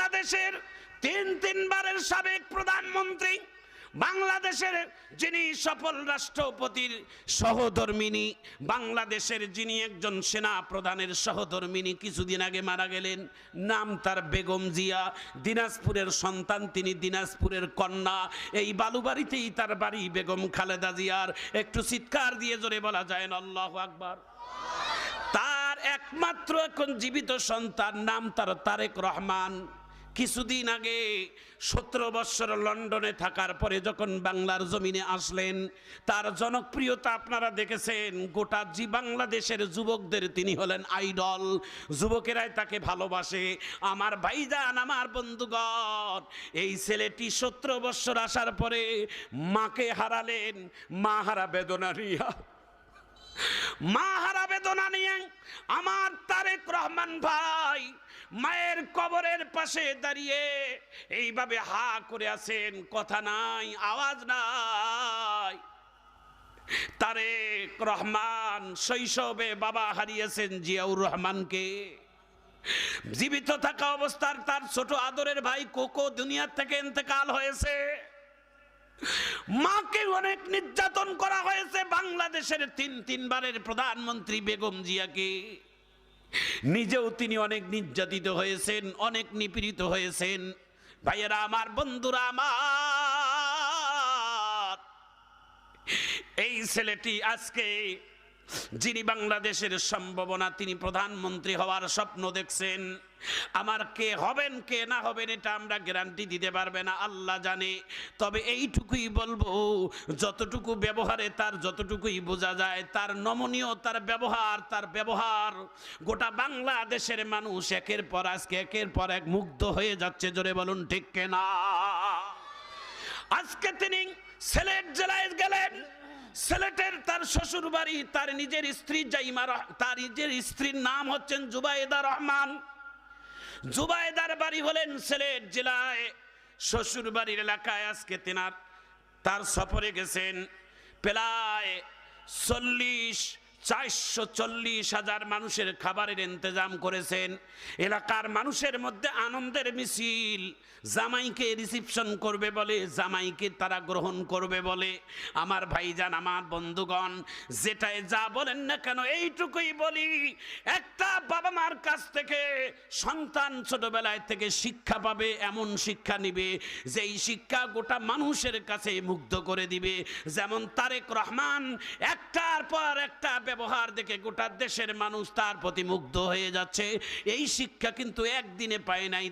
বাংলাদেশের তিনবারের সাবেক প্রধানমন্ত্রী, বাংলাদেশের যিনি সফল রাষ্ট্রপতির সহধর্মিনী, বাংলাদেশের যিনি একজন সেনা প্রধানের সহধর্মিনী কিছুদিন আগে মারা গেলেন। নাম তার বেগম জিয়া। দিনাজপুরের সন্তান তিনি, দিনাজপুরের কন্যা। এই বালুবাড়িতেই তার বাড়ি বেগম খালেদা জিয়ার। একটু চিৎকার দিয়ে জোরে বলা যায় না আল্লাহু আকবার। তার একমাত্র এখন জীবিত সন্তান, নাম তার তারেক রহমান। কিছুদিন আগে 17 বছর লন্ডনে থাকার পরে যখন বাংলার জমিনে আসলেন, তার জনপ্রিয়তা আপনারা দেখেছেন। গোটা বাংলাদেশের যুবকদের তিনি হলেন আইডল। যুবকেরাই তাকে ভালোবাসে। আমার ভাইজান, আমার বন্ধুগণ, এই ছেলেটি 17 বছর আসার পরে মাকে হারালেন। মা হারা বেদনা নিয়ে আমার তারেক রহমান ভাই মায়ের কবরের পাশে দাঁড়িয়ে এইভাবে হা করে আছেন, কথা নাই, আওয়াজ নাই। তারেক রহমান শৈশবে বাবা হারিয়েছেন জিয়াউর রহমানকে। জীবিত থাকা অবস্থার তার ছোট আদরের ভাই কোকো দুনিয়া থেকে ইন্তেকাল হয়েছে। মাকে অনেক নির্যাতন করা হয়েছে। বাংলাদেশের তিনবারের প্রধানমন্ত্রী বেগম জিয়াকে নিজেও তিনি অনেক নির্যাতিত হয়েছেন, অনেক নিপীড়িত হয়েছেন। ভাইয়েরা আমার, বন্ধুরা আমার, এই ছেলেটি আজকে যিনি বাংলাদেশের সম্ভাবনা, তিনি প্রধানমন্ত্রী হওয়ার স্বপ্ন দেখছেন। আমার কে হবেন কে না হবেন এটা আমরা গ্যারান্টি দিতে পারবে না, আল্লাহ জানে। তবে এইটুকুই বলবো, যতটুকু ব্যবহারে তার যতটুকুই বোঝা যায়, তার নমনীয় তার ব্যবহার গোটা বাংলাদেশের মানুষ একের পর এক মুগ্ধ হয়ে যাচ্ছে। জোরে বলুন ঠিক কিনা? আজকে তিনি সিলেট জেলায় গেলেন। সিলেটের তার শ্বশুর বাড়ি, তার নিজের স্ত্রী তার নিজের স্ত্রীর নাম হচ্ছেন জুবাইদা রহমান। জুবাইদার বাড়ি হলেন সিলেট জেলায়, শ্বশুর বাড়ির এলাকায়। আজকে তার সফরে গেছেন। প্রায় 440,000 মানুষের খাবারের ইন্তজাম করেছেন। এলাকার মানুষের মধ্যে আনন্দের মিছিল। জামাইকে রিসিপশন করবে বলে, জামাইকে তারা গ্রহণ করবে বলে। আমার ভাইজান, আমার বন্ধুগণ, যেটাই যা বলেন না কেন, এইটুকুই বলি, একটা বাবা মার কাছ থেকে সন্তান ছোটবেলায় থেকে শিক্ষা পাবে, এমন শিক্ষা নিবে যেই শিক্ষা গোটা মানুষের কাছে মুগ্ধ করে দিবে। যেমন তারেক রহমান একটার পর একটা ব্যবহার দেখে গোটা দেশের মানুষ তার প্রতি মুগ্ধ হয়ে যাচ্ছে। এই শিক্ষা কিন্তু একদিনে পায় নাই।